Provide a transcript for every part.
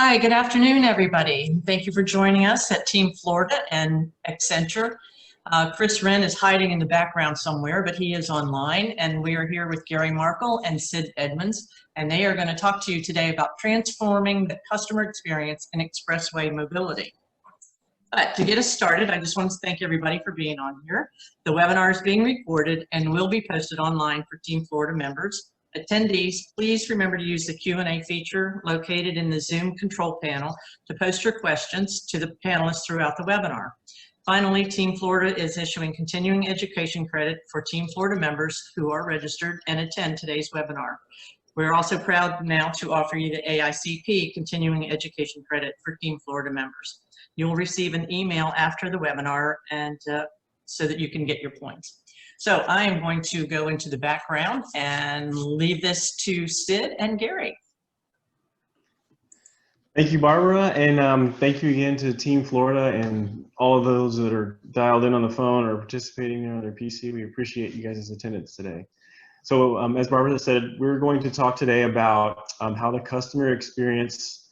Hi, good afternoon, everybody. Thank you for joining us at Team Florida and Accenture. Chris Wren is hiding in the background somewhere, but he is online, and we are here with Gary Markle and Sid Edmonds, and they are going to talk to you today about transforming the customer experience in expressway mobility. But to get us started, I just want to thank everybody for being on here. The webinar is being recorded and will be posted online for Team Florida members. Attendees, please remember to use the Q&A feature located in the Zoom control panel to post your questions to the panelists throughout the webinar. Finally, Team Florida is issuing continuing education credit for Team Florida members who are registered and attend today's webinar. We're also proud now to offer you the AICP continuing education credit for Team Florida members. You'll receive an email after the webinar and so that you can get your points. So I am going to go into the background and leave this to Sid and Gary. Thank you, Barbara, and thank you again to Team Florida and all of those that are dialed in on the phone or participating on their PC. We appreciate you guys' attendance today. So as Barbara said, we're going to talk today about how the customer experience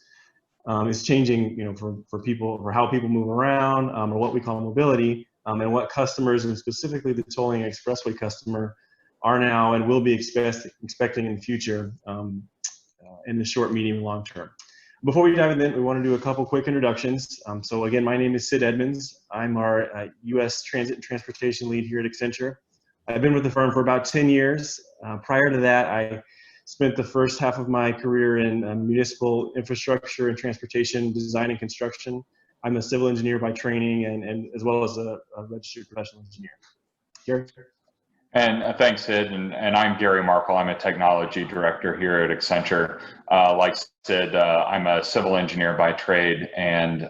is changing, for people, for how people move around, or what we call mobility, and what customers, and specifically the tolling expressway customer, are now and will be expecting in the future in the short, medium, and long term. Before we dive in, we want to do a couple quick introductions. So again, my name is Sid Edmonds. I'm our U.S. Transit and Transportation Lead here at Accenture. I've been with the firm for about 10 years. Prior to that, I spent the first half of my career in municipal infrastructure and transportation design and construction. I'm a civil engineer by training and as well as a registered professional engineer. Gary? And thanks, Sid. And I'm Gary Markle. I'm a technology director here at Accenture. Like Sid, I'm a civil engineer by trade, and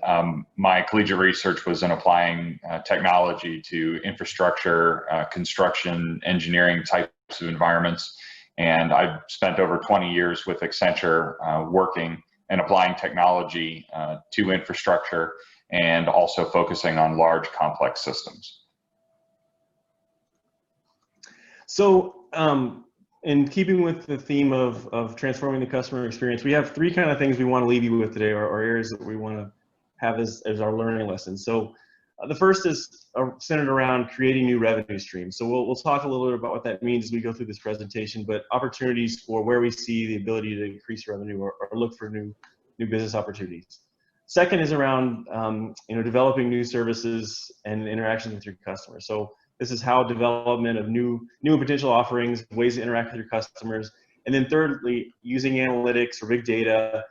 my collegiate research was in applying technology to infrastructure, construction, engineering types of environments. And I've spent over 20 years with Accenture working and applying technology to infrastructure and also focusing on large complex systems. So in keeping with the theme of transforming the customer experience, we have three kind of things we want to leave you with today, or areas that we want to have as our learning lessons. So the first is centered around creating new revenue streams. So we'll talk a little bit about what that means as we go through this presentation, but opportunities for where we see the ability to increase revenue or look for new business opportunities. Second is around developing new services and interactions with your customers. So this is how development of new and potential offerings, ways to interact with your customers. And then thirdly, using analytics or big data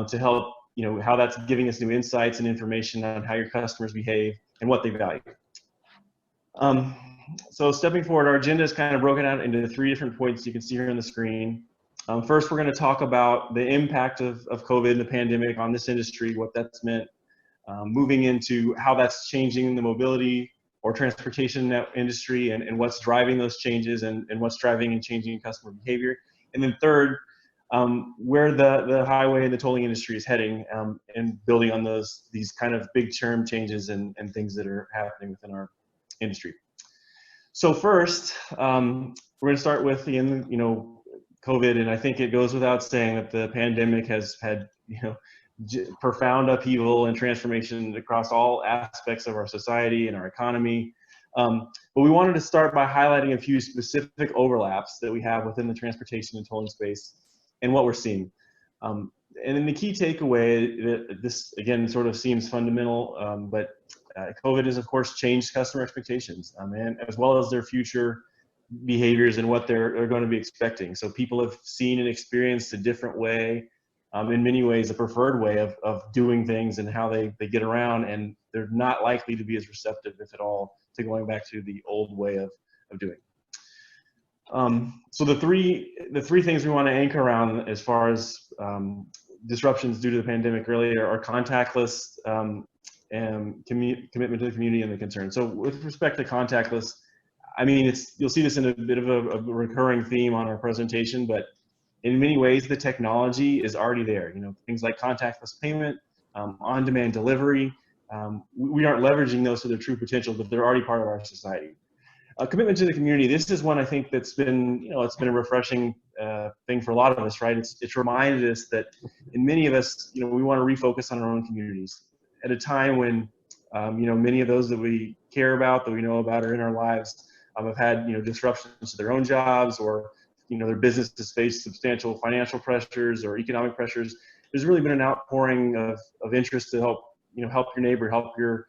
to help, how that's giving us new insights and information on how your customers behave and what they value. So stepping forward, our agenda is kind of broken out into three different points you can see here on the screen. First, we're going to talk about the impact of COVID and the pandemic on this industry, what that's meant, moving into how that's changing the mobility or transportation industry and what's driving those changes and what's driving and changing customer behavior. And then third, where the highway and the tolling industry is heading and building on these kind of big term changes and things that are happening within our industry. So first, we're going to start with COVID, and I think it goes without saying that the pandemic has had profound upheaval and transformation across all aspects of our society and our economy. But we wanted to start by highlighting a few specific overlaps that we have within the transportation and tolling space and what we're seeing. And then the key takeaway, this again sort of seems fundamental, but COVID has of course changed customer expectations and as well as their future behaviors and what they're going to be expecting. So people have seen and experienced a different way, in many ways a preferred way of doing things and how they get around, and they're not likely to be as receptive, if at all, to going back to the old way of doing. So the three things we want to anchor around as far as disruptions due to the pandemic really are contactless and commitment to the community and the concern. So with respect to contactless, I mean, you'll see this in a bit of a recurring theme on our presentation, but in many ways the technology is already there. Things like contactless payment, on-demand delivery. We aren't leveraging those to their true potential, but they're already part of our society. Commitment to the community. This is one I think that's been, it's been a refreshing thing for a lot of us, right? It's reminded us that in many of us, we want to refocus on our own communities at a time when, many of those that we care about, that we know about, are in our lives, have had, disruptions to their own jobs, or, their businesses face substantial financial pressures or economic pressures. There's really been an outpouring of interest to help your neighbor, help your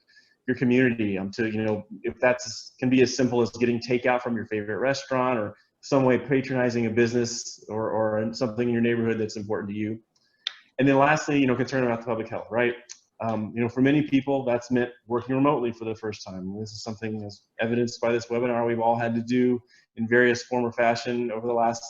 community, to, if that's can be as simple as getting takeout from your favorite restaurant, or some way patronizing a business or something in your neighborhood that's important to you. And then lastly, concern about the public health, right? For many people, that's meant working remotely for the first time. This is something as evidenced by this webinar we've all had to do in various form or fashion over the last,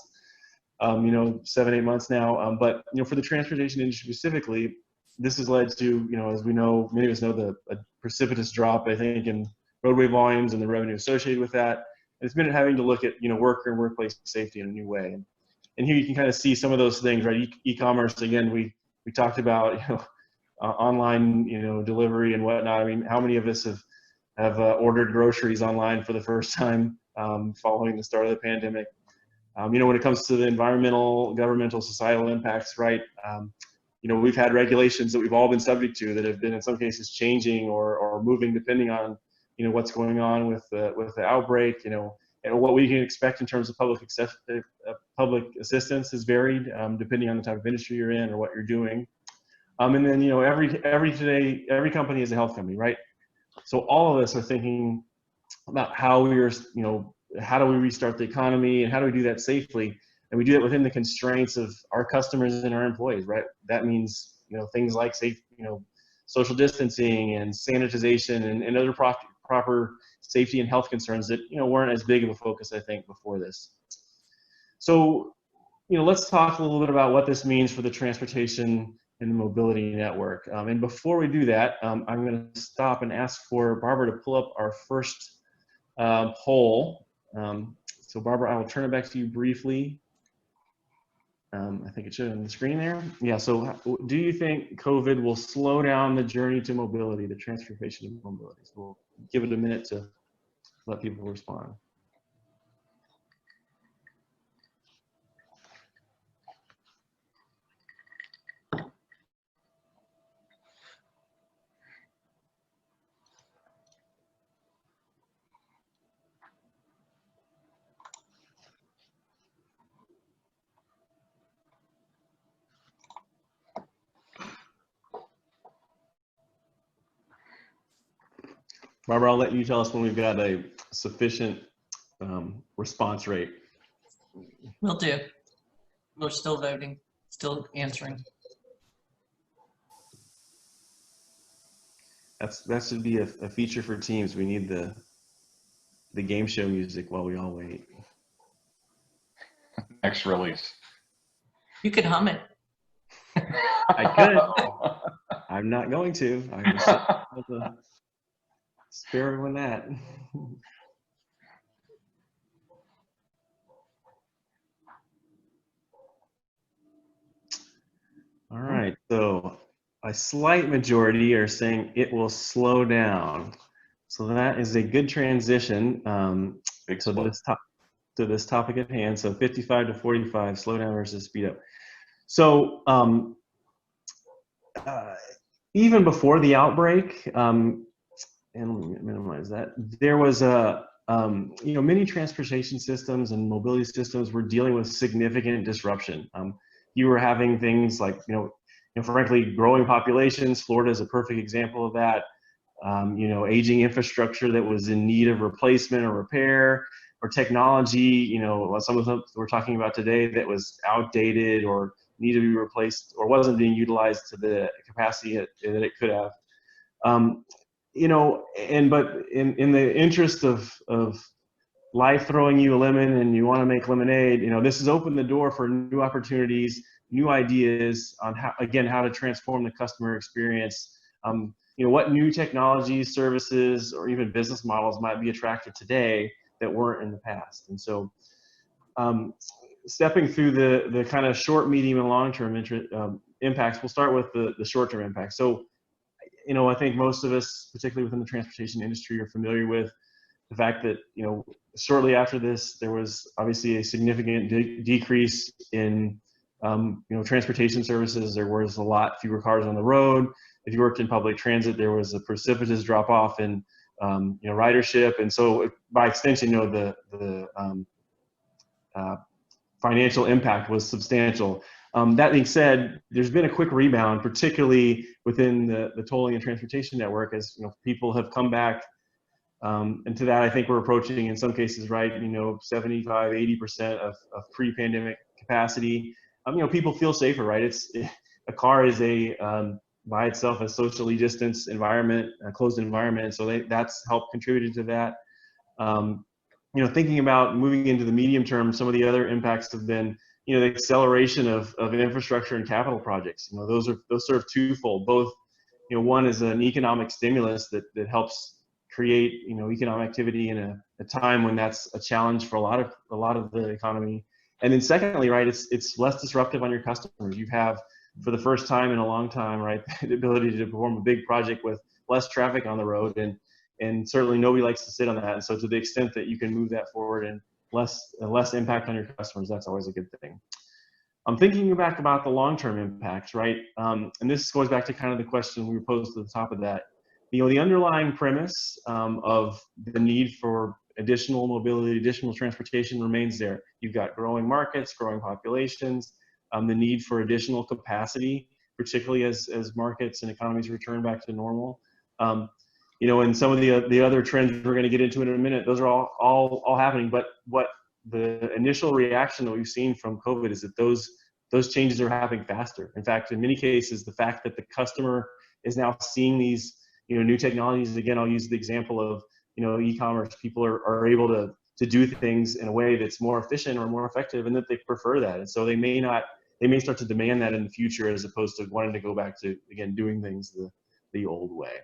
7-8 months now. But, for the transportation industry specifically, this has led to, as we know, many of us know, a precipitous drop, I think, in roadway volumes and the revenue associated with that. And it's been having to look at, worker and workplace safety in a new way. And here you can kind of see some of those things, right? E-commerce, again, we talked about, online, delivery and whatnot. I mean, how many of us have ordered groceries online for the first time following the start of the pandemic? When it comes to the environmental, governmental, societal impacts, right? We've had regulations that we've all been subject to that have been in some cases changing or moving depending on, what's going on with the outbreak, and what we can expect in terms of public assistance is varied depending on the type of industry you're in or what you're doing. And then, every company is a health company, right? So all of us are thinking about how how do we restart the economy and how do we do that safely? And we do that within the constraints of our customers and our employees, right? That means, things like safe, social distancing and sanitization and other proper safety and health concerns that, weren't as big of a focus, I think, before this. So, let's talk a little bit about what this means for the transportation and the mobility network. And before we do that, I'm going to stop and ask for Barbara to pull up our first poll. So Barbara, I will turn it back to you briefly. I think it should on the screen there. Yeah, so do you think COVID will slow down the journey to mobility, the transportation of mobility? So we'll give it a minute to let people respond. Barbara, I'll let you tell us when we've got a sufficient response rate. Will do. We're still voting, still answering. That should be a feature for Teams. We need the game show music while we all wait. Next release. You could hum it. I could. I'm not going to. I'm just spare everyone that. All right, so a slight majority are saying it will slow down. So that is a good transition to this topic at hand. So 55 to 45, slow down versus speed up. So even before the outbreak, and let me minimize that, there was many transportation systems and mobility systems were dealing with significant disruption. You were having things like, frankly, growing populations. Florida is a perfect example of that. Aging infrastructure that was in need of replacement or repair, or technology, some of them we're talking about today that was outdated or needed to be replaced or wasn't being utilized to the capacity that it could have. But in the interest of life throwing you a lemon and you want to make lemonade, this has opened the door for new opportunities, new ideas on how to transform the customer experience. What new technologies, services, or even business models might be attractive today that weren't in the past. And so stepping through the kind of short, medium, and long-term impacts, we'll start with the short-term impacts. So, I think most of us, particularly within the transportation industry, are familiar with the fact that, shortly after this, there was obviously a significant decrease in, transportation services. There was a lot fewer cars on the road. If you worked in public transit, there was a precipitous drop off in, ridership. And so by extension, the financial impact was substantial. That being said, there's been a quick rebound, particularly within the tolling and transportation network, as people have come back. And to that, I think we're approaching, in some cases, right, 75, 80% of pre-pandemic capacity. People feel safer, right? A car is by itself a socially distanced environment, a closed environment, so that's helped contributed to that. Thinking about moving into the medium term, some of the other impacts have been, the acceleration of infrastructure and capital projects. Those serve twofold. Both, one is an economic stimulus that helps create, economic activity in a time when that's a challenge for a lot of the economy. And then secondly, right, it's less disruptive on your customers. You have, for the first time in a long time, right, the ability to perform a big project with less traffic on the road, and certainly nobody likes to sit on that. And so to the extent that you can move that forward and less impact on your customers, that's always a good thing. I'm thinking back about the long-term impacts, right? And this goes back to kind of the question we posed at the top of that. The underlying premise of the need for additional mobility, additional transportation remains there. You've got growing markets, growing populations, the need for additional capacity, particularly as markets and economies return back to normal. And some of the other trends we're going to get into in a minute, those are all happening. But what the initial reaction that we've seen from COVID is that those changes are happening faster. In fact, in many cases, the fact that the customer is now seeing these new technologies. Again, I'll use the example of e-commerce. People are able to do things in a way that's more efficient or more effective, and that they prefer that. And so they may start to demand that in the future, as opposed to wanting to go back to, again, doing things the old way.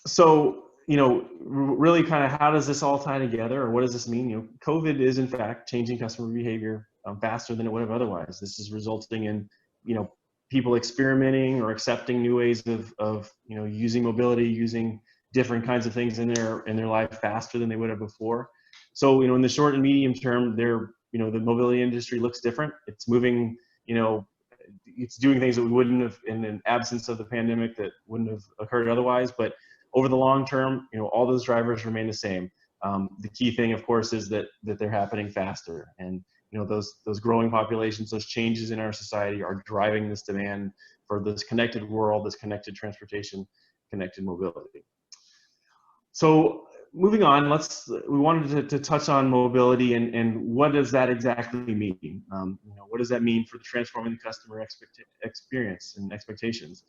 So, really kind of how does this all tie together, or what does this mean? COVID is in fact changing customer behavior faster than it would have otherwise. This is resulting in, people experimenting or accepting new ways of using mobility, using different kinds of things in their life faster than they would have before. So, in the short and medium term, the mobility industry looks different. It's moving, it's doing things that we wouldn't have in an absence of the pandemic, that wouldn't have occurred otherwise. But over the long term, all those drivers remain the same. The key thing, of course, is that they're happening faster, and those growing populations, those changes in our society are driving this demand for this connected world, this connected transportation, connected mobility. So moving on, we wanted to touch on mobility and what does that exactly mean? What does that mean for transforming the customer experience and expectations?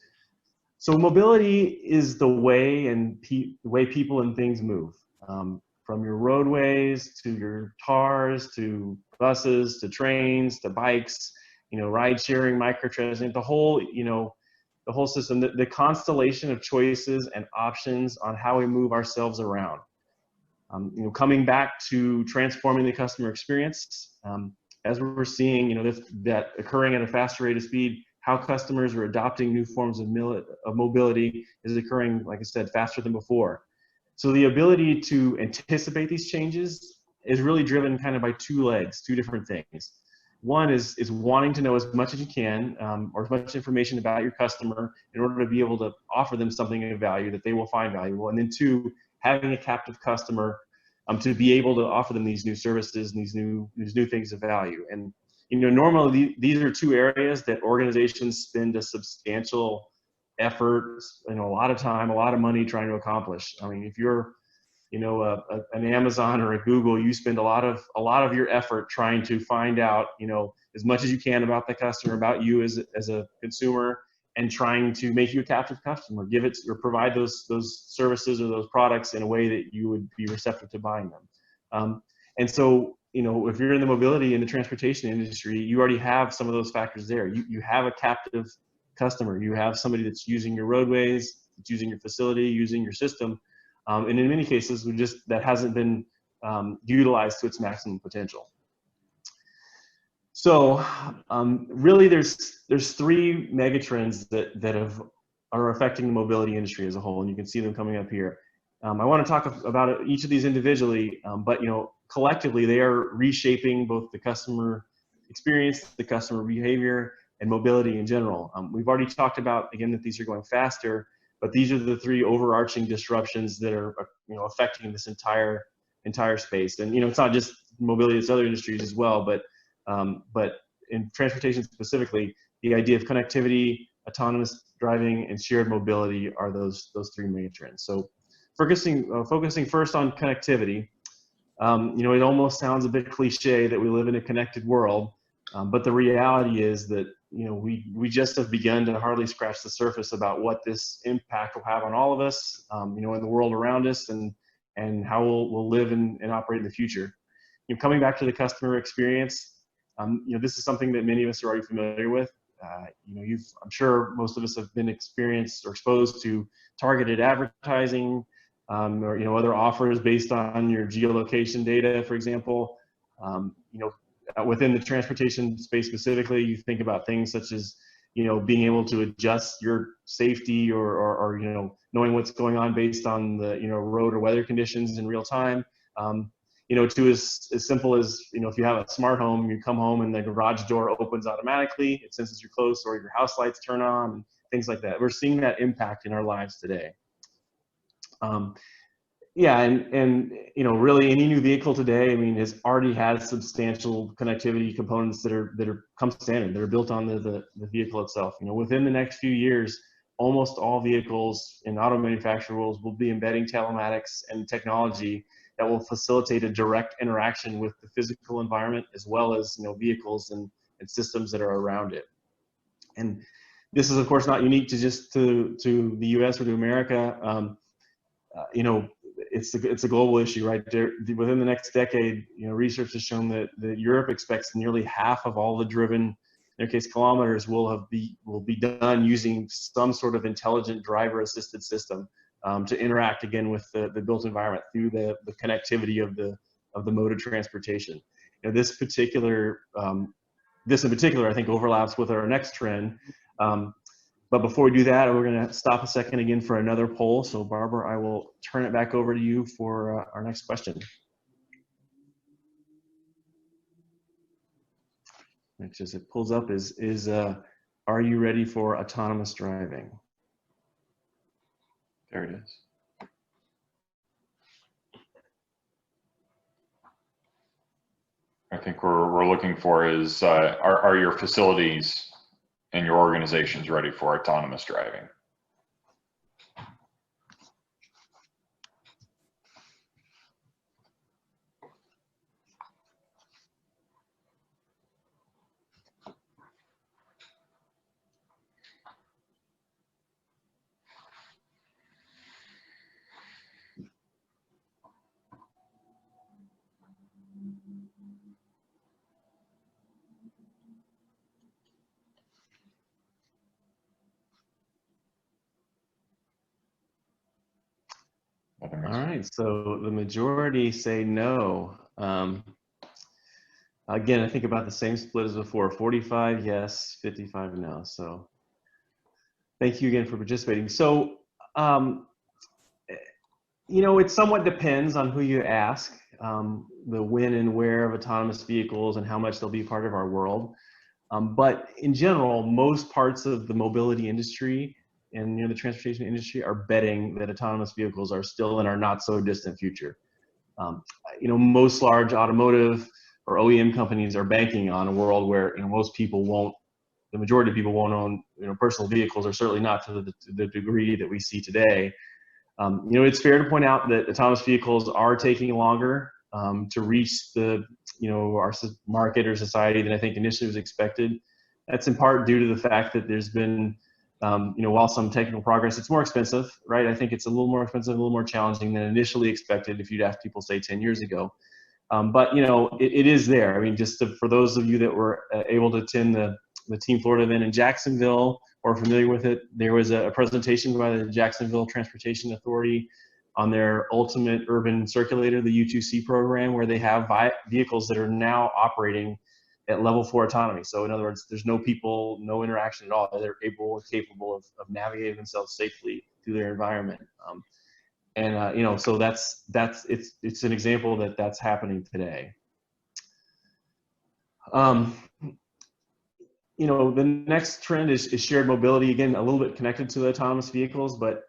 So mobility is the way the way people and things move, from your roadways to your cars to buses to trains to bikes, ride sharing, microtransit, the whole system, the constellation of choices and options on how we move ourselves around. Coming back to transforming the customer experience, as we're seeing, that occurring at a faster rate of speed, how customers are adopting new forms of mobility is occurring, like I said, faster than before. So the ability to anticipate these changes is really driven kind of by two different things. One is wanting to know as much as you can, or as much information about your customer in order to be able to offer them something of value that they will find valuable. And then two, having a captive customer to be able to offer them these new services and these new things of value. And normally these are two areas that organizations spend a substantial effort, a lot of time, a lot of money trying to accomplish. I mean, if you're an Amazon or a Google, you spend a lot of your effort trying to find out as much as you can about the customer, about you as a consumer, and trying to make you a captive customer, give it or provide those services or those products in a way that you would be receptive to buying them. And so, if you're in the mobility and the transportation industry, you already have some of those factors there. You have a captive customer. You have somebody that's using your roadways, that's using your facility, using your system. And in many cases, that hasn't been utilized to its maximum potential. So really, there's three megatrends that have are affecting the mobility industry as a whole, and you can see them coming up here. I want to talk about each of these individually, but collectively they are reshaping both the customer experience, the customer behavior, and mobility in general. We've already talked about, again, that these are going faster, but these are the three overarching disruptions that are affecting this entire space. And it's not just mobility; it's other industries as well. But in transportation specifically, the idea of connectivity, autonomous driving, and shared mobility are those three main trends. So focusing first on connectivity, it almost sounds a bit cliche that we live in a connected world, but the reality is that we just have begun to hardly scratch the surface about what this impact will have on all of us, in the world around us, and how we'll live and operate in the future. Coming back to the customer experience, this is something that many of us are already familiar with. I'm sure most of us have been experienced or exposed to targeted advertising, or other offers based on your geolocation data, for example. Within the transportation space specifically, you think about things such as being able to adjust your safety or knowing what's going on based on the road or weather conditions in real time. To as simple as if you have a smart home, you come home and the garage door opens automatically, it senses you're close, or your house lights turn on, and things like that. We're seeing that impact in our lives today. Yeah, and really any new vehicle today, has already had substantial connectivity components that are come standard, that are built on the vehicle itself. Within the next few years, almost all vehicles in auto manufacturers will be embedding telematics and technology that will facilitate a direct interaction with the physical environment, as well as vehicles and systems that are around it. And this is, of course, not unique to just to the U.S. or to America. It's a global issue, right? Within the next decade, research has shown that Europe expects nearly half of all the driven, in their case, kilometers will be done using some sort of intelligent driver-assisted system to interact again with the built environment through the connectivity of the mode of transportation. This in particular, I think, overlaps with our next trend. But before we do that, we're going to stop a second again for another poll. So Barbara, I will turn it back over to you for our next question. Which, as it pulls up, is are you ready for autonomous driving? There it is. I think we're looking for is, are your facilities and your organizations ready for autonomous driving? All right, so the majority say no. Again, I think about the same split as before, 45 yes, 55 no. So thank you again for participating. So, it somewhat depends on who you ask, the when and where of autonomous vehicles and how much they'll be part of our world. But in general, most parts of the mobility industry and the transportation industry are betting that autonomous vehicles are still in our not so distant future. Most large automotive or OEM companies are banking on a world where the majority of people won't own personal vehicles, or certainly not to the degree that we see today. It's fair to point out that autonomous vehicles are taking longer to reach our market or society than I think initially was expected. That's in part due to the fact that there's been, while some technical progress, it's more expensive, right? I think it's a little more expensive, a little more challenging than initially expected if you'd asked people, say, 10 years ago. But it is there. For those of you that were able to attend the Team Florida event in Jacksonville or familiar with it, there was a presentation by the Jacksonville Transportation Authority on their ultimate urban circulator, the U2C program, where they have vehicles that are now operating at level 4 autonomy. So in other words, there's no people, no interaction at all. They're able and capable of navigating themselves safely through their environment. You know, so it's an example that that's happening today. You know, the next trend is shared mobility. Again, a little bit connected to the autonomous vehicles, but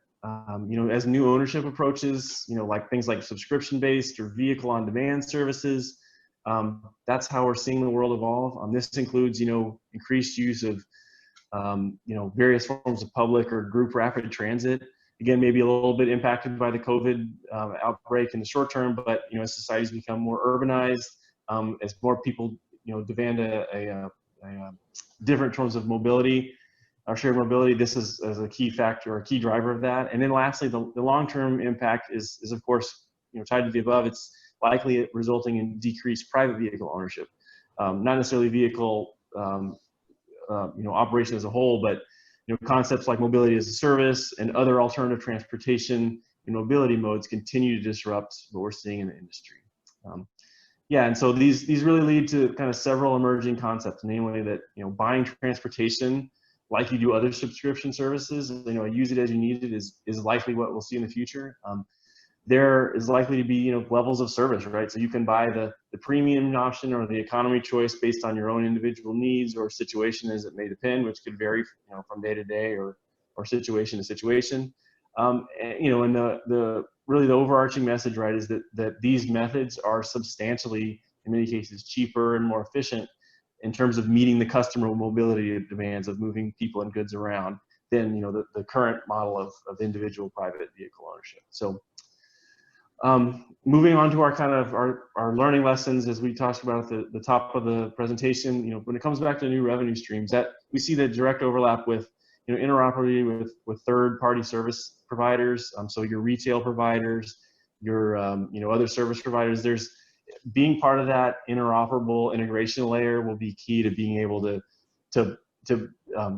you know, as new ownership approaches, you know, like things like subscription-based or vehicle-on-demand services, that's how we're seeing the world evolve. This includes, you know, increased use of, you know, various forms of public or group rapid transit. Again, maybe a little bit impacted by the COVID outbreak in the short term, but you know, as societies become more urbanized, as more people, you know, demand a different forms of mobility, our shared mobility, this is as a key factor or a key driver of that. And then lastly, the long-term impact is of course, you know, tied to the above. It's likely resulting in decreased private vehicle ownership, not necessarily vehicle, you know, operation as a whole, but you know, concepts like mobility as a service and other alternative transportation and mobility modes continue to disrupt what we're seeing in the industry. Yeah, and so these really lead to kind of several emerging concepts, namely that, you know, buying transportation like you do other subscription services, you know, use it as you need it is likely what we'll see in the future. There is likely to be, you know, levels of service, right? So you can buy the premium option or the economy choice based on your own individual needs or situation as it may depend, which could vary, you know, from day to day or situation to situation. And, you know, and the really the overarching message, right, is that these methods are substantially, in many cases, cheaper and more efficient in terms of meeting the customer mobility demands of moving people and goods around than, you know, the current model of individual private vehicle ownership. So moving on to our kind of our learning lessons, as we talked about at the top of the presentation, you know, when it comes back to new revenue streams, that we see the direct overlap with, you know, interoperability with third-party service providers. So your retail providers, your you know, other service providers. There's being part of that interoperable integration layer will be key to being able to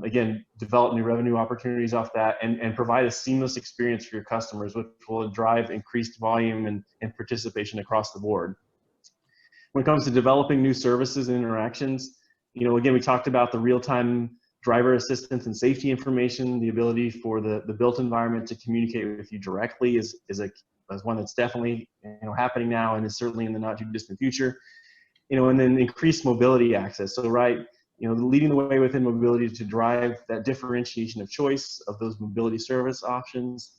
again, develop new revenue opportunities off that and provide a seamless experience for your customers, which will drive increased volume and participation across the board. When it comes to developing new services and interactions, you know, again, we talked about the real-time driver assistance and safety information. The ability for the built environment to communicate with you directly is one that's definitely, you know, happening now and is certainly in the not too distant future. You know, and then increased mobility access. So, right, you know, leading the way within mobility to drive that differentiation of choice of those mobility service options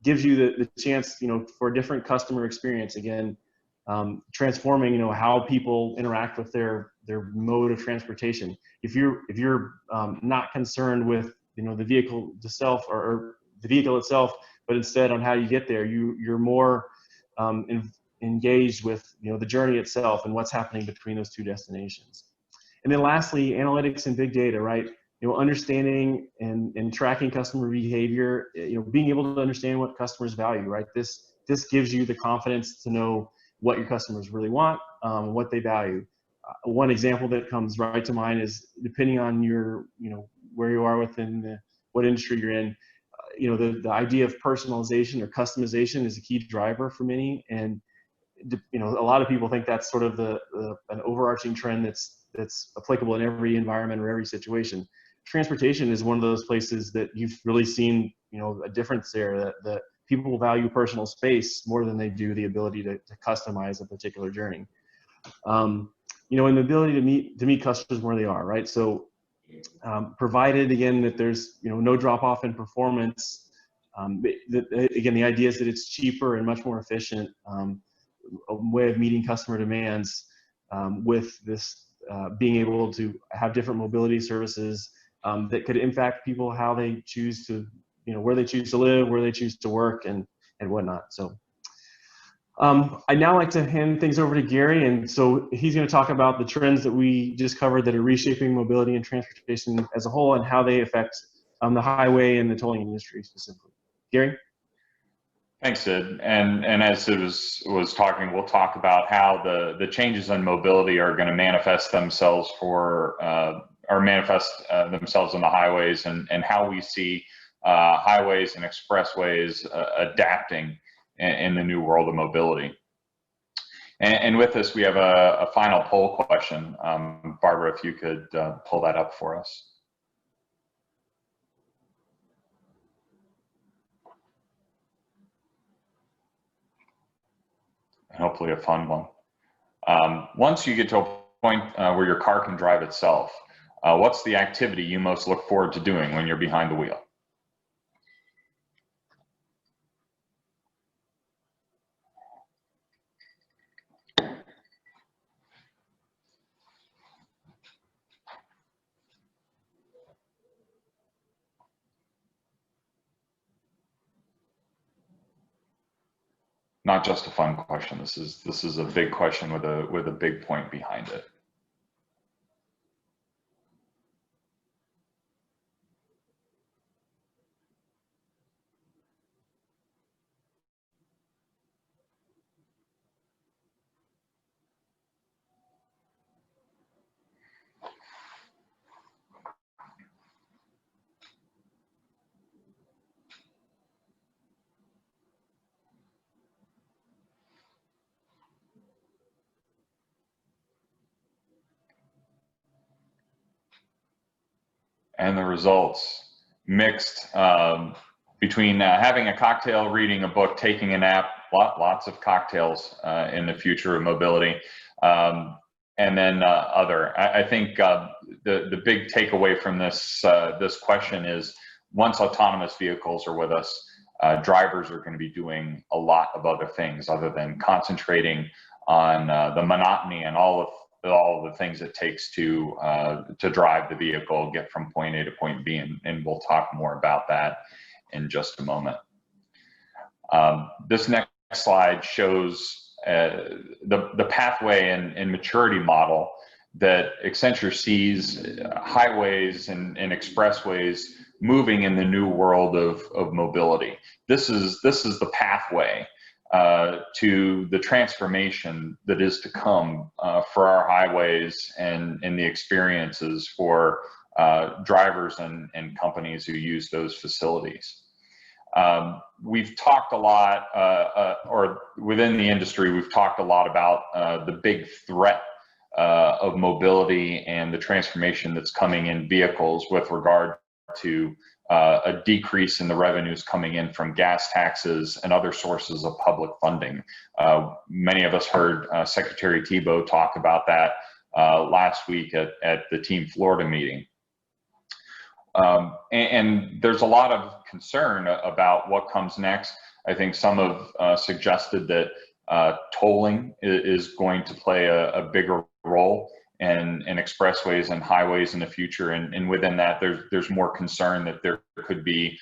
gives you the chance, you know, for a different customer experience. Again, transforming, you know, how people interact with their mode of transportation. If you're not concerned with, you know, the vehicle itself or the vehicle itself, but instead on how you get there, you're more engaged with, you know, the journey itself and what's happening between those two destinations. And then lastly, analytics and big data, right? You know, understanding and tracking customer behavior, you know, being able to understand what customers value, right? This gives you the confidence to know what your customers really want, what they value. One example that comes right to mind is, depending on your, you know, where you are within what industry you're in, you know, the idea of personalization or customization is a key driver for many. And, you know, a lot of people think that's sort of an overarching trend that's applicable in every environment or every situation. Transportation is one of those places that you've really seen, you know, a difference there, that people value personal space more than they do the ability to customize a particular journey. You know, and the ability to meet customers where they are, right? So provided, again, that there's, you know, no drop off in performance, again, the idea is that it's cheaper and much more efficient a way of meeting customer demands with this being able to have different mobility services that could impact people how they choose to, you know, where they choose to live, where they choose to work, and whatnot. So I'd now like to hand things over to Gary, and so he's going to talk about the trends that we just covered that are reshaping mobility and transportation as a whole and how they affect the highway and the tolling industry specifically. Gary? Thanks, Sid. And as Sid was talking, we'll talk about how the changes in mobility are going to manifest themselves themselves on the highways, and how we see highways and expressways adapting in the new world of mobility. And with this, we have a final poll question. Barbara, if you could pull that up for us. And hopefully a fun one. Once you get to a point where your car can drive itself, what's the activity you most look forward to doing when you're behind the wheel? Not just a fun question. This is a big question with a big point behind it. And the results mixed between having a cocktail, reading a book, taking a nap, lots of cocktails in the future of mobility, and then other. I think the big takeaway from this this question is once autonomous vehicles are with us, drivers are going to be doing a lot of other things other than concentrating on the monotony and all of the things it takes to drive the vehicle, get from point A to point B, and we'll talk more about that in just a moment. This next slide shows the pathway and maturity model that Accenture sees highways and expressways moving in the new world of mobility. This is the pathway to the transformation that is to come for our highways and the experiences for drivers and companies who use those facilities. We've talked a lot, or within the industry, we've talked a lot about the big threat of mobility and the transformation that's coming in vehicles with regard to a decrease in the revenues coming in from gas taxes and other sources of public funding. Many of us heard Secretary Thibault talk about that last week at the Team Florida meeting. And there's a lot of concern about what comes next. I think some have suggested that tolling is going to play a bigger role in expressways and highways in the future, and within that there's more concern that there could be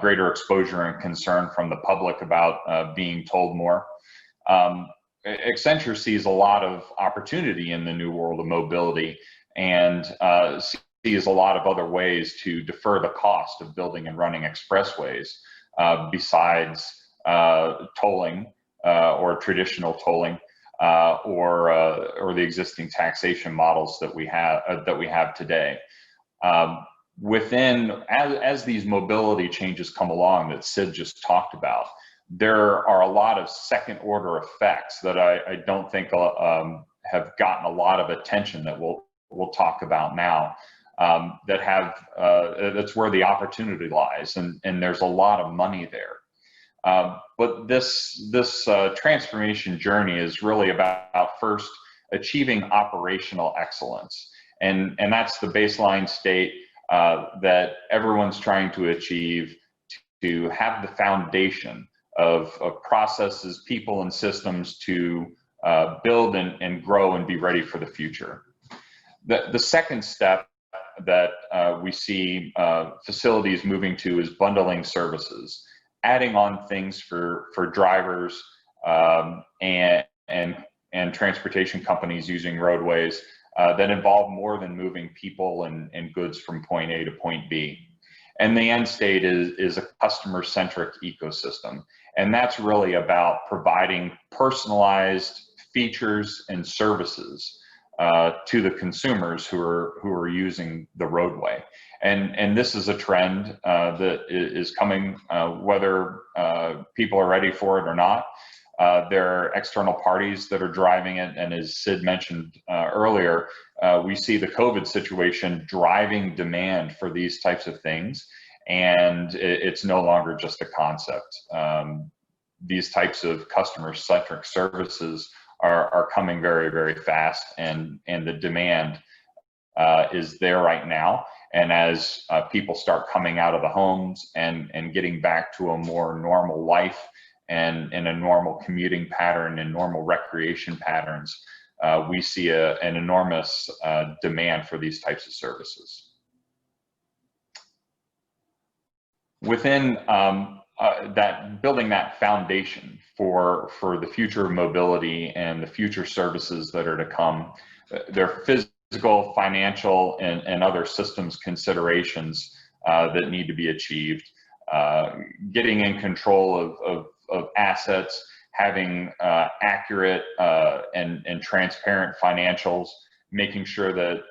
greater exposure and concern from the public about being tolled more. Accenture sees a lot of opportunity in the new world of mobility and sees a lot of other ways to defer the cost of building and running expressways besides tolling or traditional tolling. Or the existing taxation models that we have today. As these mobility changes come along that Sid just talked about, there are a lot of second order effects that I don't think have gotten a lot of attention that we'll talk about now. That's where the opportunity lies, and there's a lot of money there. But this transformation journey is really about first achieving operational excellence, and that's the baseline state that everyone's trying to achieve to have the foundation of processes, people, and systems to build and grow and be ready for the future. The second step that we see facilities moving to is bundling services, adding on things for drivers and transportation companies using roadways that involve more than moving people and goods from point A to point B. And the end state is a customer-centric ecosystem. And that's really about providing personalized features and services to the consumers who are using the roadway. And this is a trend that is coming, whether people are ready for it or not. There are external parties that are driving it, and as Sid mentioned earlier, we see the COVID situation driving demand for these types of things, and it's no longer just a concept. These types of customer-centric services are coming very, very fast, and the demand is there right now. And as people start coming out of the homes and getting back to a more normal life and a normal commuting pattern and normal recreation patterns, we see an enormous demand for these types of services. Within building that foundation for the future of mobility and the future services that are to come, there are physical, financial, and other systems considerations that need to be achieved. Getting in control of assets, having accurate and transparent financials, making sure that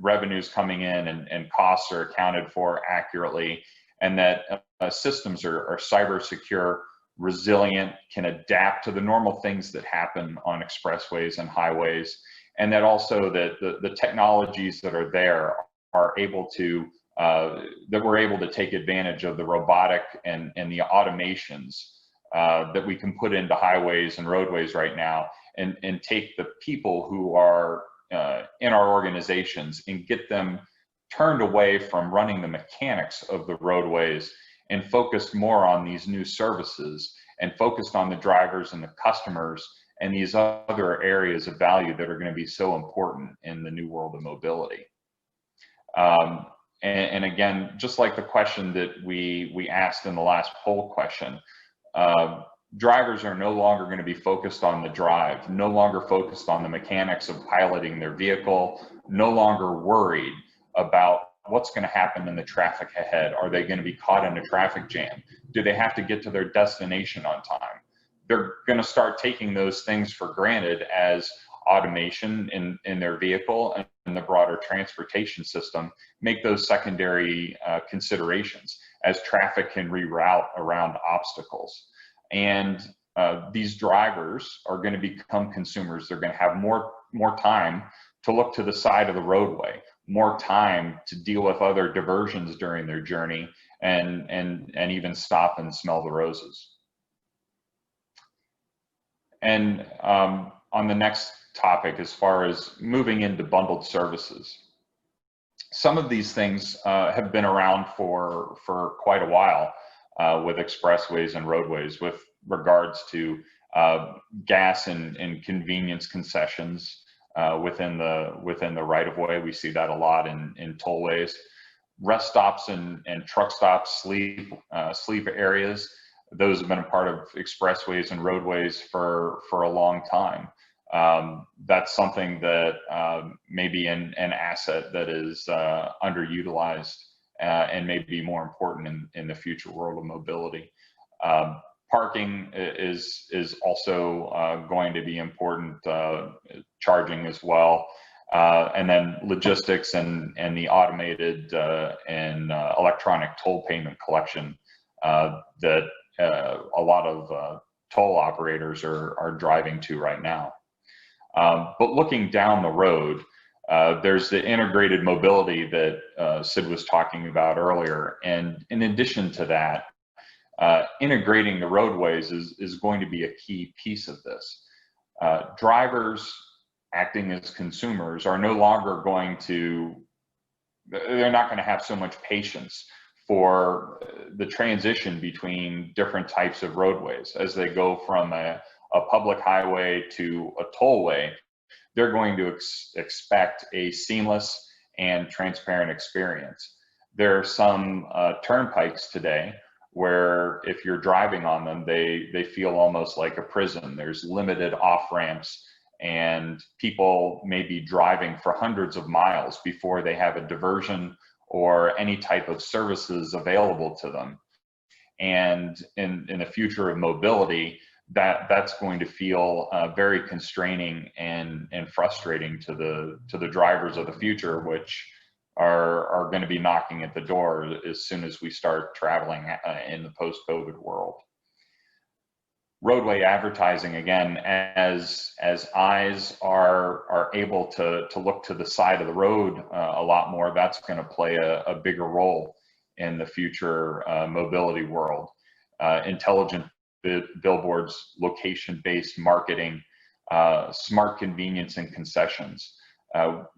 revenues coming in and costs are accounted for accurately, and that systems are cyber secure, resilient, can adapt to the normal things that happen on expressways and highways, and that also that the technologies that are there are able to, that we're able to take advantage of the robotic and the automations that we can put into highways and roadways right now, and take the people who are in our organizations and get them turned away from running the mechanics of the roadways and focused more on these new services and focused on the drivers and the customers and these other areas of value that are going to be so important in the new world of mobility. And again, just like the question that we asked in the last poll question, drivers are no longer going to be focused on the drive, no longer focused on the mechanics of piloting their vehicle, no longer worried about what's going to happen in the traffic ahead. Are they going to be caught in a traffic jam? Do they have to get to their destination on time? They're going to start taking those things for granted as automation in their vehicle and the broader transportation system make those secondary considerations as traffic can reroute around obstacles. And these drivers are going to become consumers. They're going to have more time to look to the side of the roadway, more time to deal with other diversions during their journey, and even stop and smell the roses. And on the next topic, as far as moving into bundled services, some of these things have been around for quite a while with expressways and roadways with regards to gas and convenience concessions within the right-of-way. We see that a lot in tollways. Rest stops and truck stops, sleep areas, those have been a part of expressways and roadways for a long time. That's something that may be an asset that is underutilized and may be more important in the future world of mobility. Parking is also going to be important, charging as well, and then logistics and the automated and electronic toll payment collection that a lot of toll operators are driving to right now. But looking down the road, there's the integrated mobility that Sid was talking about earlier. And in addition to that, integrating the roadways is going to be a key piece of this. Drivers acting as consumers are no longer going to, they're not going to have so much patience for the transition between different types of roadways. As they go from a public highway to a tollway, they're going to expect a seamless and transparent experience. There are some turnpikes today where if you're driving on them, they feel almost like a prison. There's limited off-ramps, and people may be driving for hundreds of miles before they have a diversion or any type of services available to them. And in the future of mobility, that's going to feel very constraining and frustrating to the drivers of the future, which are going to be knocking at the door as soon as we start traveling in the post-COVID world. roadway advertising, again, as eyes are able to look to the side of the road a lot more, that's going to play a bigger role in the future mobility world. Intelligent billboards, location-based marketing, smart convenience and concessions.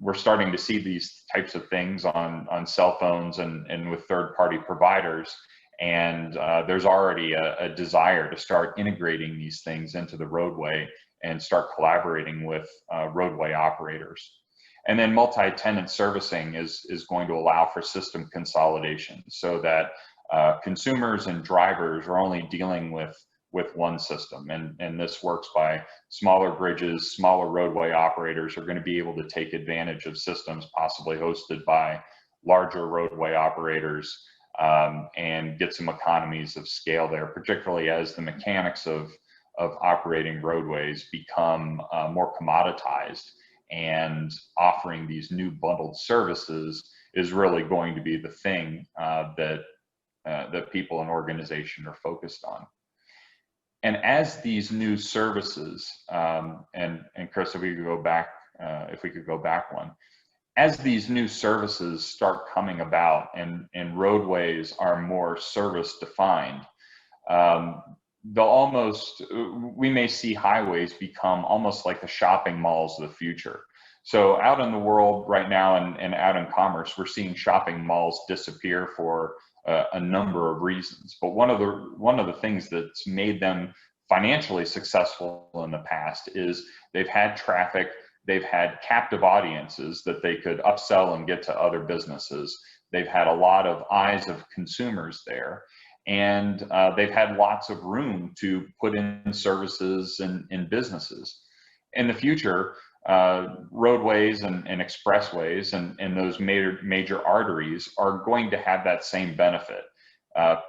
We're starting to see these types of things on cell phones and with third-party providers. And there's already a desire to start integrating these things into the roadway and start collaborating with roadway operators. And then multi-tenant servicing is going to allow for system consolidation so that consumers and drivers are only dealing with one system. And this works by smaller bridges, smaller roadway operators are going to be able to take advantage of systems possibly hosted by larger roadway operators, and get some economies of scale there, particularly as the mechanics of operating roadways become more commoditized, and offering these new bundled services is really going to be the thing that people and organizations are focused on. And as these new services, and Chris, if we could go back one, as these new services start coming about and roadways are more service defined, we may see highways become almost like the shopping malls of the future. So out in the world right now and out in commerce, we're seeing shopping malls disappear for a number of reasons. But one of the things that's made them financially successful in the past is they've had traffic, they've had captive audiences that they could upsell and get to other businesses. They've had a lot of eyes of consumers there, and they've had lots of room to put in services and businesses. In the future, roadways and expressways and those major arteries are going to have that same benefit.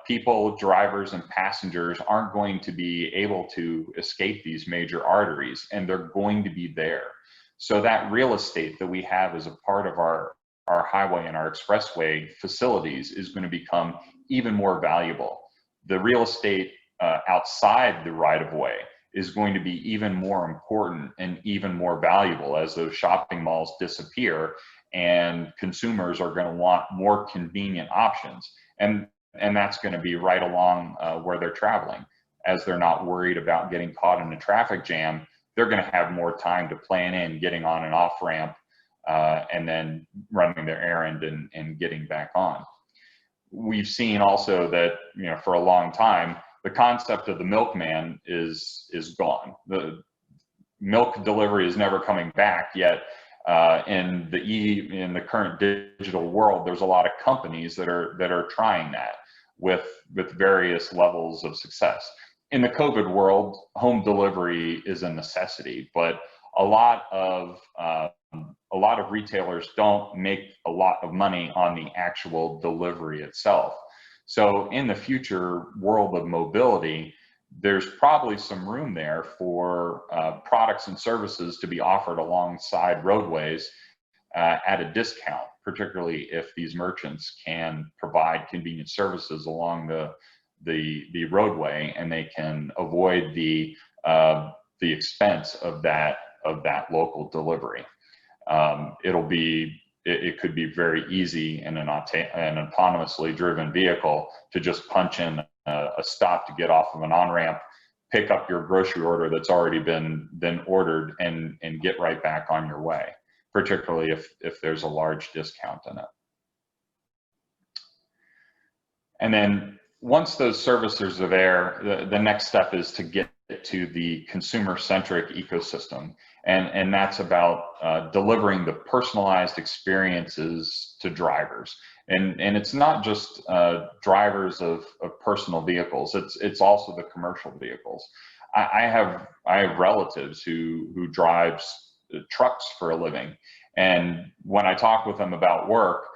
People, drivers, and passengers aren't going to be able to escape these major arteries, and they're going to be there. So that real estate that we have as a part of our highway and our expressway facilities is going to become even more valuable. The real estate outside the right-of-way is going to be even more important and even more valuable as those shopping malls disappear, and consumers are going to want more convenient options. And that's going to be right along where they're traveling. As they're not worried about getting caught in a traffic jam, they're going to have more time to plan in getting on and off ramp, and then running their errand and getting back on. We've seen also that, for a long time, the concept of the milkman is gone. The milk delivery is never coming back yet. In the current digital world, there's a lot of companies that are trying that with various levels of success. In the COVID world, home delivery is a necessity, but a lot of retailers don't make a lot of money on the actual delivery itself. So in the future world of mobility, there's probably some room there for products and services to be offered alongside roadways at a discount, particularly if these merchants can provide convenient services along the roadway, and they can avoid the expense of that local delivery. It could be very easy in an autonomously driven vehicle to just punch in a stop to get off of an on-ramp, pick up your grocery order that's already been ordered, and get right back on your way, particularly if there's a large discount in it. And then once those services are there, the next step is to get to the consumer-centric ecosystem. And that's about delivering the personalized experiences to drivers. And it's not just drivers of personal vehicles, it's also the commercial vehicles. I have relatives who drives trucks for a living. And when I talk with them about work,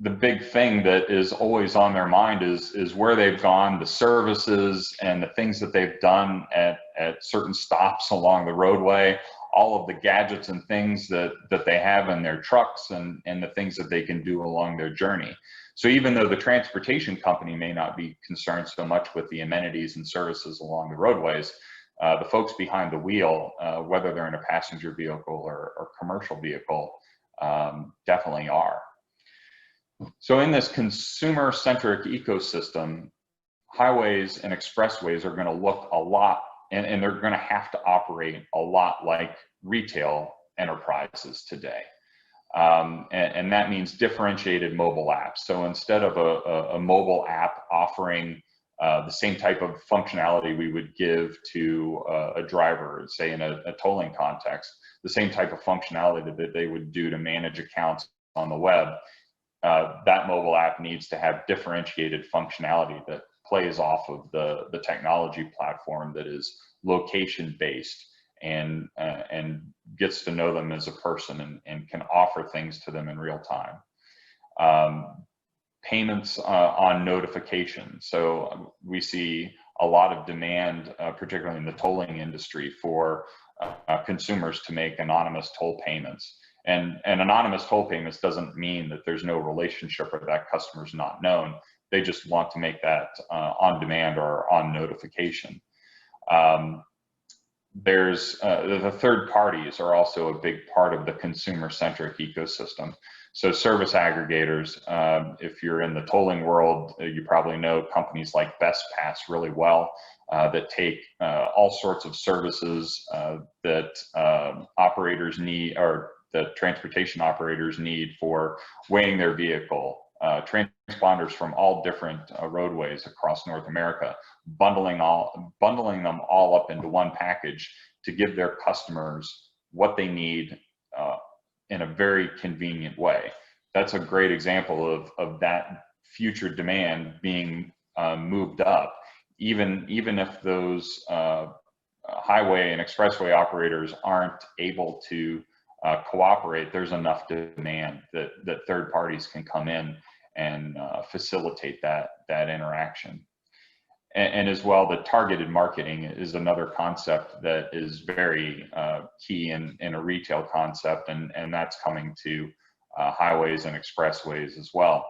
the big thing that is always on their mind is where they've gone, the services and the things that they've done at certain stops along the roadway, all of the gadgets and things that they have in their trucks, and the things that they can do along their journey. So even though the transportation company may not be concerned so much with the amenities and services along the roadways, the folks behind the wheel, whether they're in a passenger vehicle or commercial vehicle, definitely are. So in this consumer-centric ecosystem, highways and expressways are going to look a lot, and they're going to have to operate a lot like retail enterprises today. And that means differentiated mobile apps. So instead of a mobile app offering the same type of functionality we would give to a driver, say in a tolling context, the same type of functionality that they would do to manage accounts on the web, that mobile app needs to have differentiated functionality that plays off of the technology platform that is location-based and gets to know them as a person and can offer things to them in real time. Payments on notification. So we see a lot of demand, particularly in the tolling industry, for consumers to make anonymous toll payments. And anonymous toll payments doesn't mean that there's no relationship or that customer's not known. They just want to make that on demand or on notification. There's the third parties are also a big part of the consumer-centric ecosystem. So service aggregators, if you're in the tolling world, you probably know companies like BestPass really well, that take all sorts of services that operators need, or that transportation operators need for weighing their vehicle, transponders from all different roadways across North America, bundling them all up into one package to give their customers what they need in a very convenient way. That's a great example of that future demand being moved up. Even if those highway and expressway operators aren't able to cooperate, there's enough demand that third parties can come in and facilitate that interaction. And as well, the targeted marketing is another concept that is very key in a retail concept, and that's coming to highways and expressways as well.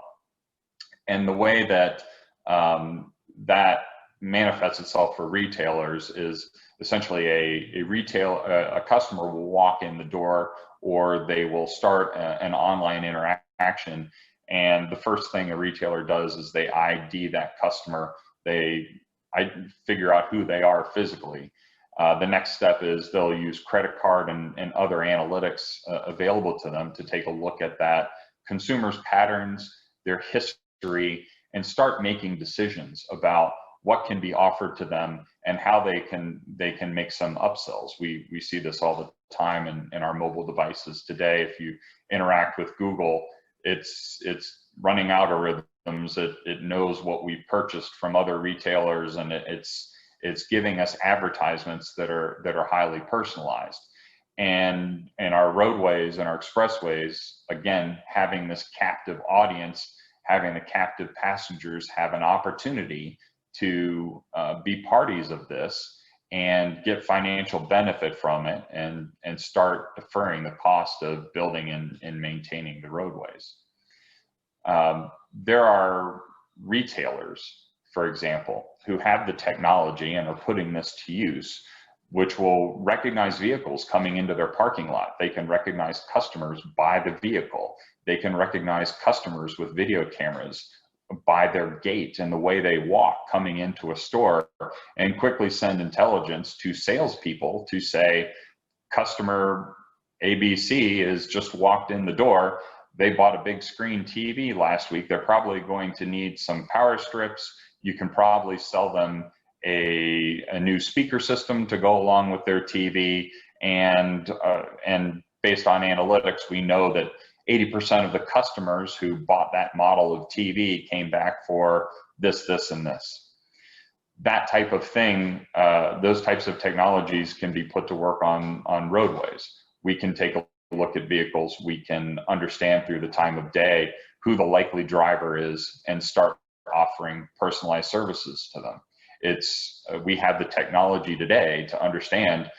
And the way that that manifests itself for retailers is essentially a customer will walk in the door, or they will start an online interaction, and the first thing a retailer does is they ID that customer. I figure out who they are physically. The next step is they'll use credit card and other analytics available to them to take a look at that consumer's patterns, their history, and start making decisions about what can be offered to them and how they can make some upsells. We see this all the time in our mobile devices today. If you interact with Google, it's running algorithms. It knows what we purchased from other retailers, and it's giving us advertisements that are highly personalized. And our roadways and our expressways, again, having this captive audience, having the captive passengers have an opportunity to be parties of this and get financial benefit from it, and start deferring the cost of building and maintaining the roadways. There are retailers, for example, who have the technology and are putting this to use, which will recognize vehicles coming into their parking lot. They can recognize customers by the vehicle. They can recognize customers with video cameras by their gait and the way they walk coming into a store, and quickly send intelligence to salespeople to say, customer ABC has just walked in the door. They bought a big screen TV last week. They're probably going to need some power strips. You can probably sell them a new speaker system to go along with their TV. And based on analytics, we know that 80% of the customers who bought that model of TV came back for this, this, and this. That type of thing, those types of technologies can be put to work on roadways. We can take a look at vehicles. We can understand through the time of day who the likely driver is and start offering personalized services to them. We have the technology today to understand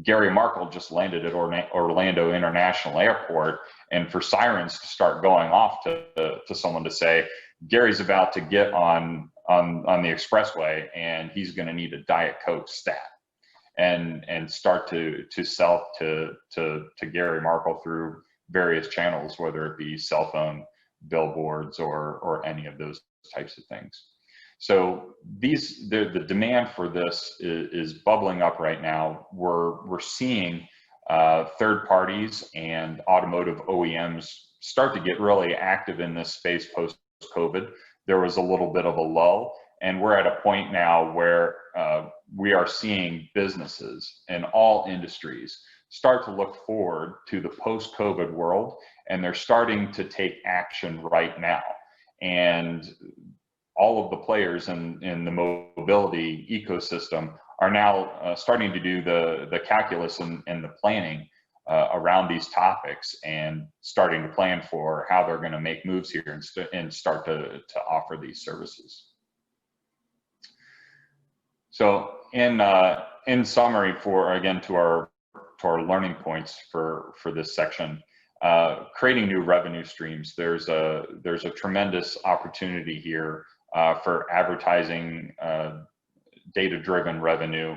Gary Markle just landed at Orlando International Airport, and for sirens to start going off to someone to say, Gary's about to get on the Expressway, and he's going to need a Diet Coke stat, and start to sell to Gary Markle through various channels, whether it be cell phone, billboards, or any of those types of things. So the demand for this is bubbling up right now. We're seeing third parties and automotive OEMs start to get really active in this space post-COVID. There was a little bit of a lull, and we're at a point now where we are seeing businesses in all industries start to look forward to the post-COVID world, and they're starting to take action right now. And all of the players in the mobility ecosystem are now starting to do the calculus and the planning around these topics, and starting to plan for how they're going to make moves here and start to offer these services. So in summary, to our learning points for this section, creating new revenue streams. There's a tremendous opportunity here for advertising, data-driven revenue,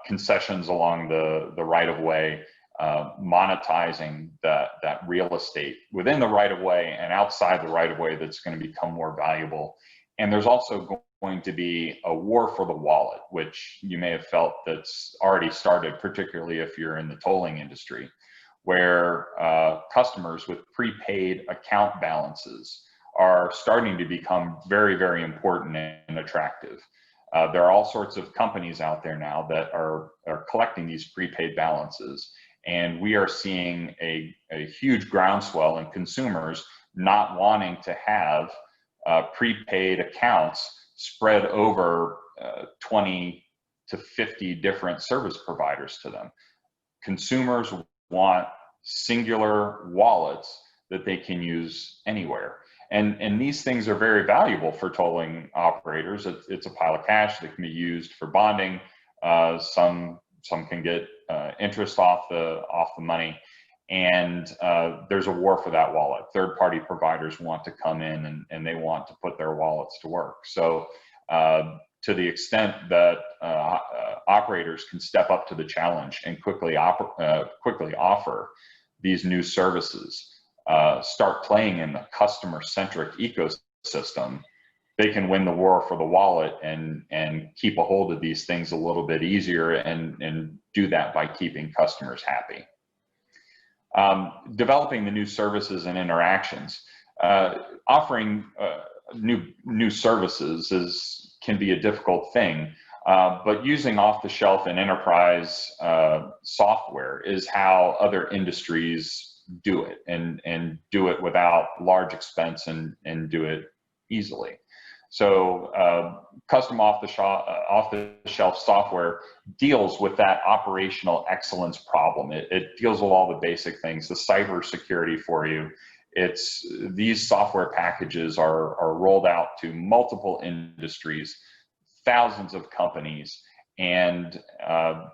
concessions along the right-of-way, monetizing that real estate within the right-of-way and outside the right-of-way that's going to become more valuable. And there's also going to be a war for the wallet, which you may have felt that's already started, particularly if you're in the tolling industry, where customers with prepaid account balances are starting to become very, very important and attractive. There are all sorts of companies out there now that are collecting these prepaid balances, and we are seeing a huge groundswell in consumers not wanting to have prepaid accounts spread over 20 to 50 different service providers to them. Consumers want singular wallets that they can use anywhere. And these things are very valuable for tolling operators. It's a pile of cash that can be used for bonding. Some can get interest off the money, and there's a war for that wallet. Third-party providers want to come in and they want to put their wallets to work. So to the extent that operators can step up to the challenge and quickly offer these new services, start playing in the customer-centric ecosystem, they can win the war for the wallet and keep a hold of these things a little bit easier, and do that by keeping customers happy. Developing the new services and interactions. Offering new services can be a difficult thing, but using off-the-shelf and enterprise software is how other industries do it, and do it without large expense, and do it easily. So custom off-the-shelf software deals with that operational excellence problem. It deals with all the basic things, the cybersecurity for you. These software packages are rolled out to multiple industries, thousands of companies, and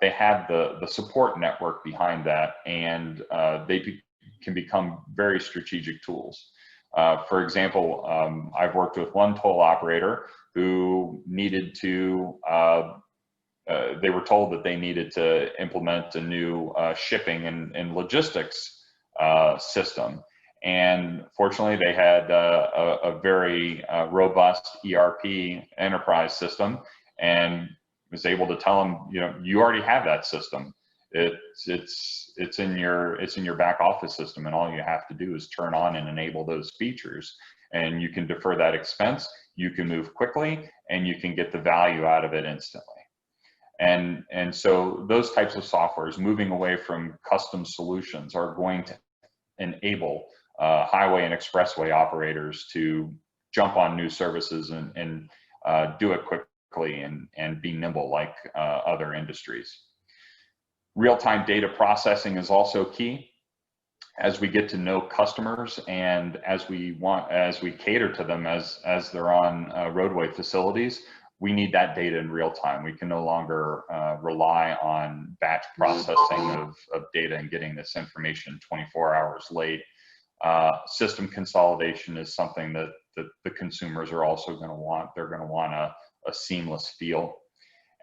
they have the support network behind that, and they can become very strategic tools. For example, I've worked with one toll operator who needed to, they were told that they needed to implement a new shipping and logistics system. And fortunately, they had a very robust ERP enterprise system, and was able to tell them, you already have that system. It's in your back office system, and all you have to do is turn on and enable those features, and you can defer that expense, you can move quickly, and you can get the value out of it instantly. And so those types of softwares, moving away from custom solutions, are going to enable highway and expressway operators to jump on new services and do it quickly and be nimble like other industries. Real-time data processing is also key. As we get to know customers, and as we cater to them as they're on roadway facilities, we need that data in real time. We can no longer rely on batch processing of data and getting this information 24 hours late. System consolidation is something the consumers are also going to want. They're going to want a seamless feel.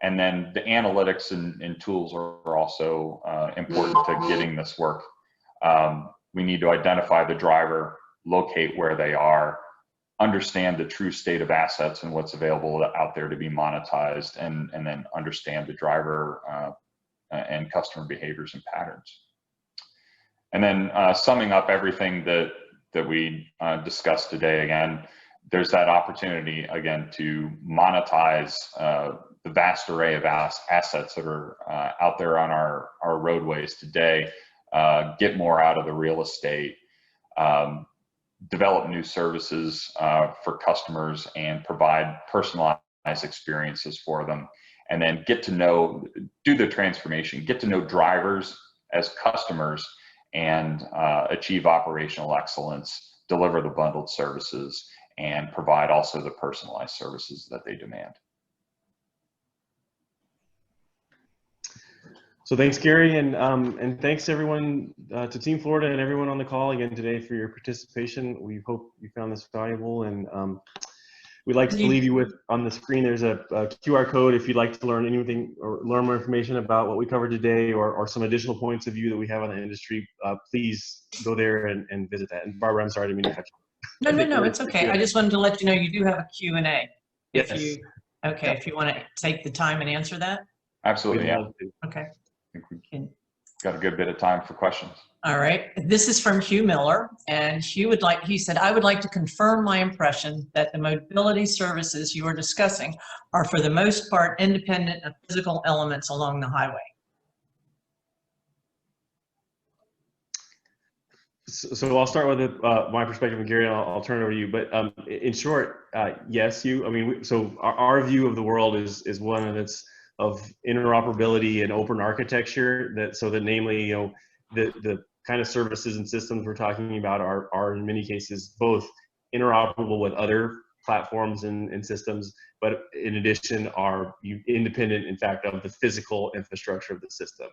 And then the analytics and tools are also important to getting this work. We need to identify the driver, locate where they are, understand the true state of assets and what's available out there to be monetized, and then understand the driver and customer behaviors and patterns. And then summing up everything that we discussed today, again, there's that opportunity again to monetize the vast array of assets that are out there on our roadways today, get more out of the real estate, develop new services for customers, and provide personalized experiences for them, and then get to know, do the transformation, get to know drivers as customers, and achieve operational excellence, deliver the bundled services, and provide also the personalized services that they demand. So thanks, Gary, and thanks everyone to Team Florida and everyone on the call again today for your participation. We hope you found this valuable, and we'd like to leave you with, on the screen, there's a QR code if you'd like to learn anything or learn more information about what we covered today, or some additional points of view that we have on the industry. Please go there and visit that. And Barbara, I'm sorry to mean to cut you. No, it's okay. I just wanted to let you know you do have a Q&A. Yes. If you want to take the time and answer that. Absolutely, yeah. Okay. I think we've got a good bit of time for questions. All right. This is from Hugh Miller, and he said, I would like to confirm my impression that the mobility services you are discussing are for the most part independent of physical elements along the highway. So I'll start with my perspective, and Gary, I'll turn it over to you. But in short, yes, Hugh. I mean, so our view of the world is one that's of interoperability and open architecture. That namely, you know, the kind of services and systems we're talking about are in many cases both interoperable with other platforms and systems, but in addition are independent, in fact, of the physical infrastructure of the system.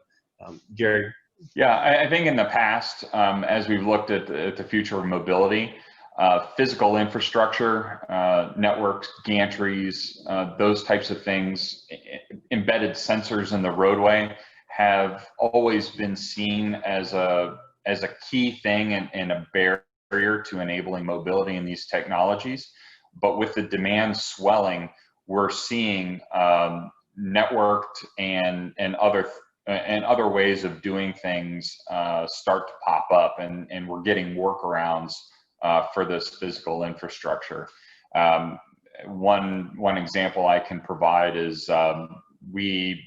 Gary? Yeah, I think in the past, as we've looked at the future of mobility, physical infrastructure, networks, gantries, those types of things, embedded sensors in the roadway have always been seen as a key thing and a barrier to enabling mobility in these technologies. But with the demand swelling, we're seeing networked and other ways of doing things start to pop up, and we're getting workarounds for this physical infrastructure. One example I can provide is we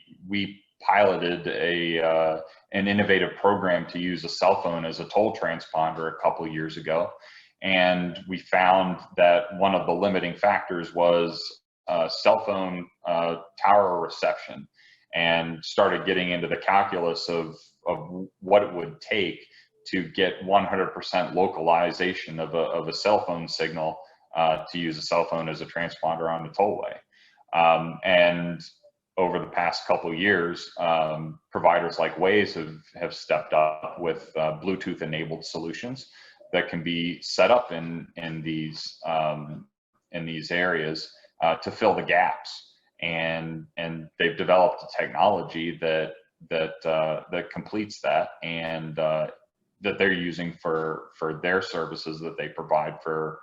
piloted an innovative program to use a cell phone as a toll transponder a couple years ago, and we found that one of the limiting factors was cell phone tower reception, and started getting into the calculus of what it would take to get 100% localization of a cell phone signal to use a cell phone as a transponder on the tollway. And over the past couple years, providers like Waze have stepped up with Bluetooth enabled solutions that can be set up in these areas to fill the gaps. And they've developed a technology that completes that, and that they're using for their services that they provide for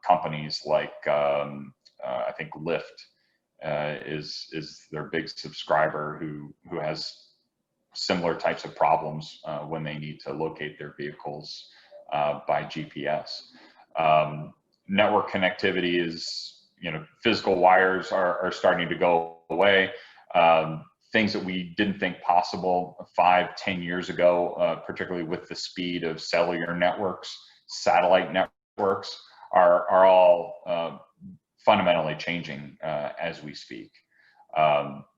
companies like I think Lyft is their big subscriber who has similar types of problems when they need to locate their vehicles by GPS. Network connectivity is, physical wires are starting to go away. Things that we didn't think possible 5-10 years ago, particularly with the speed of cellular networks, satellite networks, are all fundamentally changing as we speak.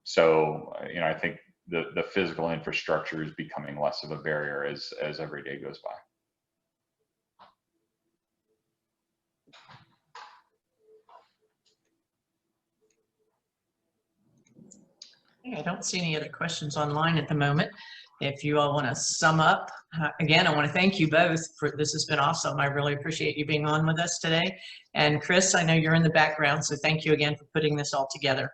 So, I think the physical infrastructure is becoming less of a barrier as every day goes by. I don't see any other questions online at the moment. if you all want to sum up. Again, I want to thank you both for this. Has been awesome. I really appreciate you being on with us today. And Chris, I know you're in the background, so thank you again for putting this all together.